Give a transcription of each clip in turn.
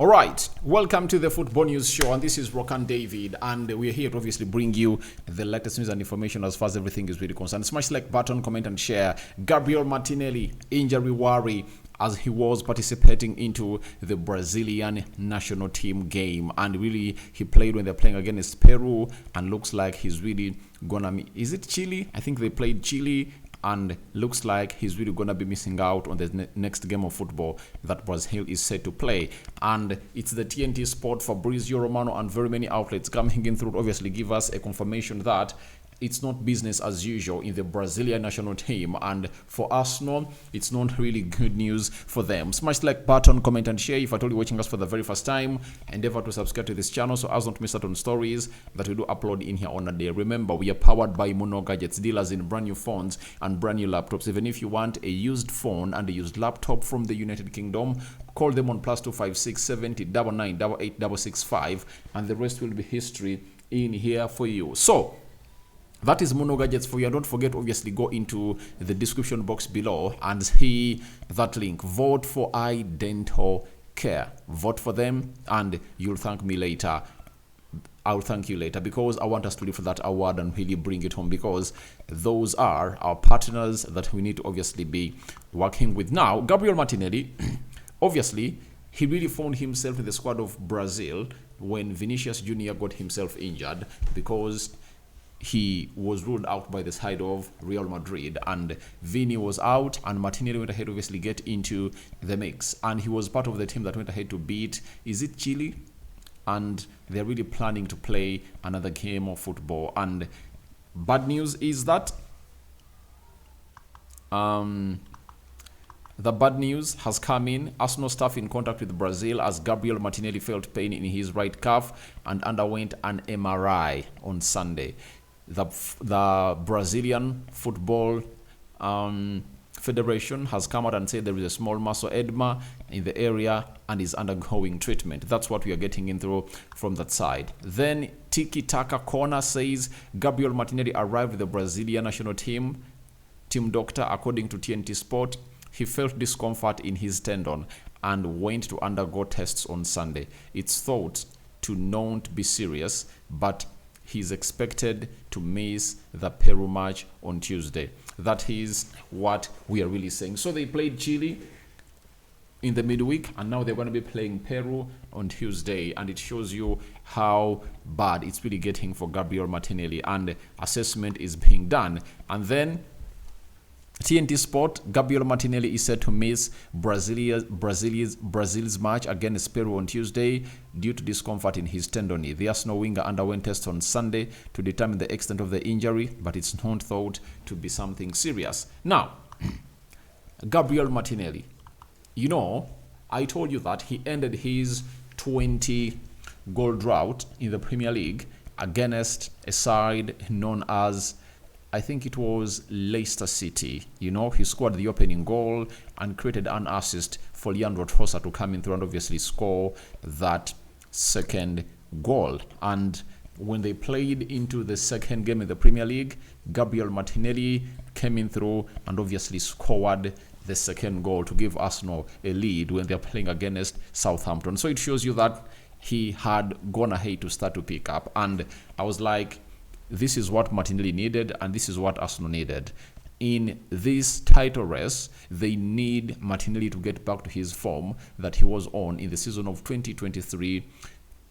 All right, welcome to the Football News Show, and this is Rokani David, and we're here to obviously bring you the latest news and information as far as everything is really concerned. Smash like button, comment, and share. Gabriel Martinelli, injury worry as he was participating into the Brazilian national team game, and really he played when they're playing against Peru, and looks like he's really gonna. Is it Chile? I think they played Chile. And looks like he's really going to be missing out on the next game of football that Brazil is set to play. And it's the TNT Sport, Fabrizio Romano, and very many outlets coming in through obviously give us a confirmation that it's not business as usual in the Brazilian national team. And for Arsenal, it's not really good news for them. Smash the like button, comment, and share. If at all you're watching us for the very first time, endeavor to subscribe to this channel so as not to miss out on stories that we do upload in here on a day. Remember, we are powered by Mono Gadgets, dealers in brand new phones and brand new laptops. Even if you want a used phone and a used laptop from the United Kingdom, call them on +256 70 99 88 665, and the rest will be history in here for you. So that is Mono Gadgets for you. And don't forget, obviously, go into the description box below and see that link. Vote for iDental Care. Vote for them and you'll thank me later. I'll thank you later because I want us to lift that award and really bring it home, because those are our partners that we need to obviously be working with. Now, Gabriel Martinelli, obviously, he really found himself in the squad of Brazil when Vinicius Jr. got himself injured, because he was ruled out by the side of Real Madrid, and Vini was out, and Martinelli went ahead to obviously get into the mix, and he was part of the team that went ahead to beat, is it Chile? And they're really planning to play another game of football. And bad news is that the bad news has come in. Arsenal staff in contact with Brazil as Gabriel Martinelli felt pain in his right calf and underwent an MRI on Sunday. The Brazilian Football Federation has come out and said there is a small muscle edema in the area and is undergoing treatment. That's what we are getting in through from that side. Then Tiki Taka Corner says Gabriel Martinelli arrived with the Brazilian national team doctor. According to TNT Sport, he felt discomfort in his tendon and went to undergo tests on Sunday. It's thought to not be serious, but he's expected to miss the Peru match on Tuesday. That is what we are really saying. So they played Chile in the midweek, and now they're going to be playing Peru on Tuesday. And it shows you how bad it's really getting for Gabriel Martinelli. And assessment is being done. And then TNT Sport, Gabriel Martinelli is set to miss Brazil's match against Peru on Tuesday due to discomfort in his tendon. The Arsenal winger underwent tests on Sunday to determine the extent of the injury, but it's not thought to be something serious. Now, Gabriel Martinelli, you know, I told you that he ended his 20-goal drought in the Premier League against a side known as, I think it was Leicester City. You know, he scored the opening goal and created an assist for Leandro Trossard to come in through and obviously score that second goal. And when they played into the second game in the Premier League, Gabriel Martinelli came in through and obviously scored the second goal to give Arsenal a lead when they're playing against Southampton. So it shows you that he had gone ahead to start to pick up. And I was like, this is what Martinelli needed, and this is what Arsenal needed. In this title race, they need Martinelli to get back to his form that he was on in the season of 2023.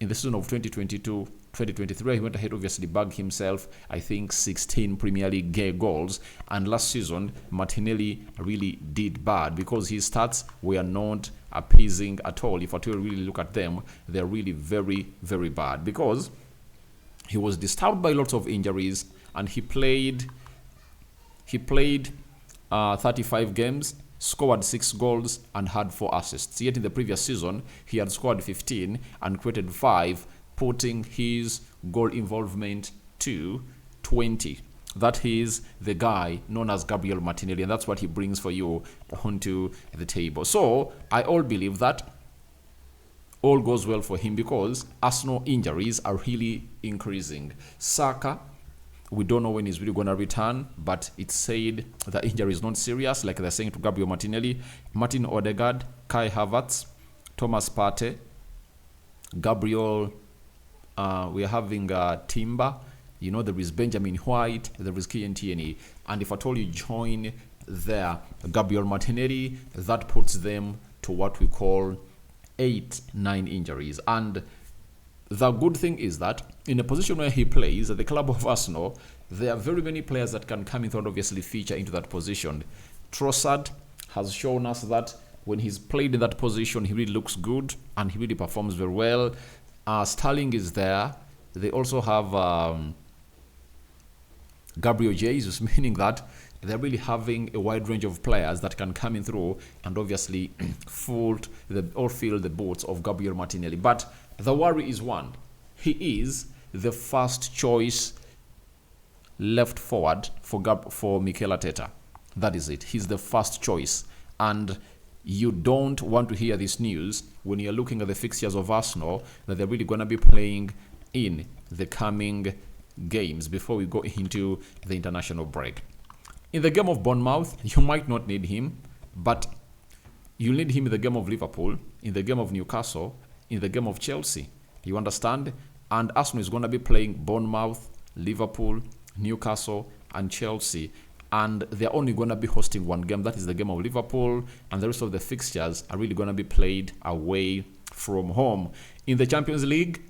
In the season of 2022-2023, he went ahead, obviously bagged himself, I think, 16 Premier League goals. And last season, Martinelli really did bad because his stats were not appeasing at all. If you really look at them, they're really very, very bad because he was disturbed by lots of injuries, and he played 35 games, scored 6 goals, and had 4 assists. Yet in the previous season, he had scored 15 and created 5, putting his goal involvement to 20. That is the guy known as Gabriel Martinelli, and that's what he brings for you onto the table. So I all believe that all goes well for him because Arsenal injuries are really increasing. Saka, we don't know when he's really going to return, but it's said the injury is not serious, like they're saying to Gabriel Martinelli. Martin Odegaard, Kai Havertz, Thomas Partey, Gabriel, we are having Timber, you know, there is Benjamin White, there is Kientieni. And if at all you join there Gabriel Martinelli, that puts them to what we call 8-9 injuries. And the good thing is that in a position where he plays at the club of Arsenal, there are very many players that can come in and obviously feature into that position. Trossard has shown us that when he's played in that position, he really looks good and he really performs very well. Sterling is there. They also have Gabriel Jesus, meaning that they're really having a wide range of players that can come in through and obviously fill the boots of Gabriel Martinelli. But the worry is one. He is the first choice left forward for Mikel Arteta. That is it. He's the first choice. And you don't want to hear this news when you're looking at the fixtures of Arsenal that they're really going to be playing in the coming games before we go into the international break. In the game of Bournemouth, you might not need him, but you'll need him in the game of Liverpool, in the game of Newcastle, in the game of Chelsea. You understand? And Arsenal is going to be playing Bournemouth, Liverpool, Newcastle, and Chelsea. And they're only going to be hosting one game. That is the game of Liverpool. And the rest of the fixtures are really going to be played away from home. In the Champions League,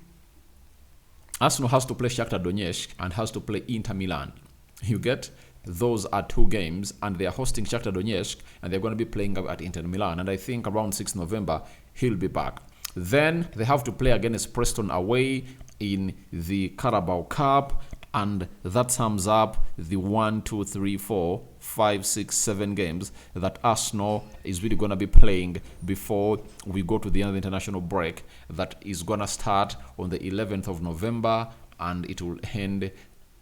Arsenal has to play Shakhtar Donetsk and has to play Inter Milan. You get? Those are two games, and they are hosting Shakhtar Donetsk, and they're going to be playing at Inter Milan. And I think around 6 November, he'll be back. Then they have to play against Preston away in the Carabao Cup, and that sums up the 1, 2, 3, 4, 5, 6, 7 games that Arsenal is really going to be playing before we go to the end of the international break. That is going to start on the 11th of November, and it will end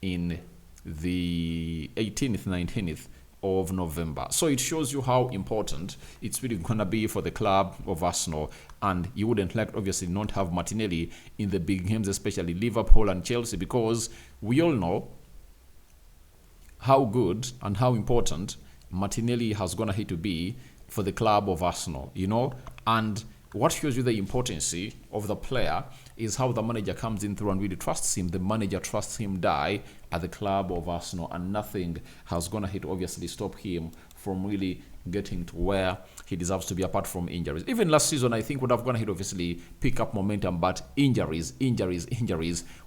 in the 18th, 19th of November. So it shows you how important it's really going to be for the club of Arsenal. And you wouldn't like, obviously, not have Martinelli in the big games, especially Liverpool and Chelsea, because we all know how good and how important Martinelli has going to be for the club of Arsenal, you know. And what shows you the importance of the player is how the manager comes in through and really trusts him. The manager trusts him die at the club of Arsenal, and nothing has gonna obviously stop him from really getting to where he deserves to be, apart from injuries. Even last season, I think would have gonna obviously pick up momentum, but injuries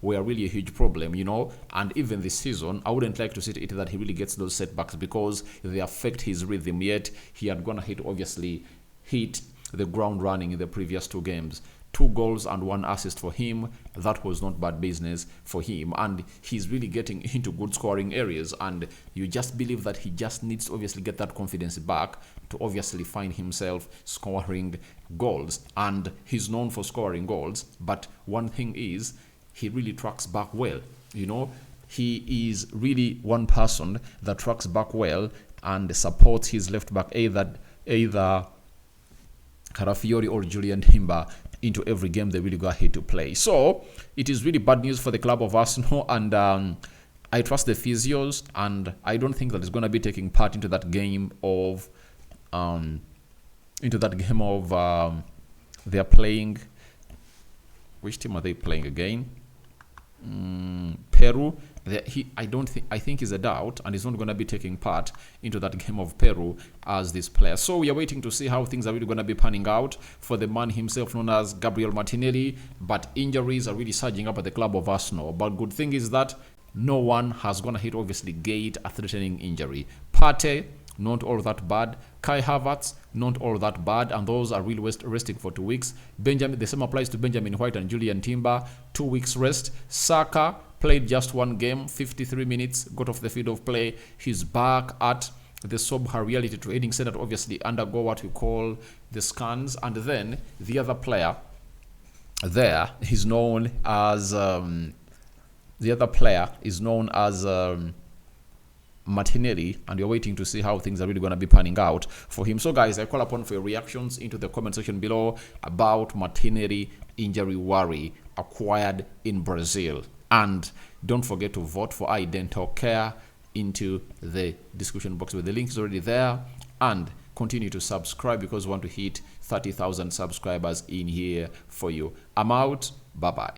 were really a huge problem, you know. And even this season, I wouldn't like to see it that he really gets those setbacks because they affect his rhythm. Yet he had gonna obviously hit the ground running in the previous 2 games. 2 goals and 1 assist for him. That was not bad business for him. And he's really getting into good scoring areas. And you just believe that he just needs to obviously get that confidence back to obviously find himself scoring goals. And he's known for scoring goals. But one thing is, he really tracks back well. You know, he is really one person that tracks back well and supports his left back, either Carafiori or Julian Timber, into every game they really go ahead to play. So it is really bad news for the club of Arsenal, and I trust the physios, and I don't think that it's going to be taking part into that game of they're playing. Which team are they playing again? Peru. I think he's a doubt, and he's not going to be taking part into that game of Peru as this player. So we are waiting to see how things are really going to be panning out for the man himself known as Gabriel Martinelli. But injuries are really surging up at the club of Arsenal. But good thing is that no one has going to obviously gate a threatening injury. Partey, not all that bad. Kai Havertz, not all that bad, and those are really resting for 2 weeks. The same applies to Benjamin White and Julian Timber, 2 weeks rest. Saka played just 1 game, 53 minutes, got off the field of play. He's back at the Sobha Reality Training Center to obviously undergo what we call the scans. And then the other player there is known as Martinelli, and you're waiting to see how things are really going to be panning out for him. So guys, I call upon for your reactions into the comment section below about Martinelli injury worry acquired in Brazil. And don't forget to vote for iDental Care into the description box, where the link is already there. And continue to subscribe because we want to hit 30,000 subscribers in here for you. I'm out. Bye-bye.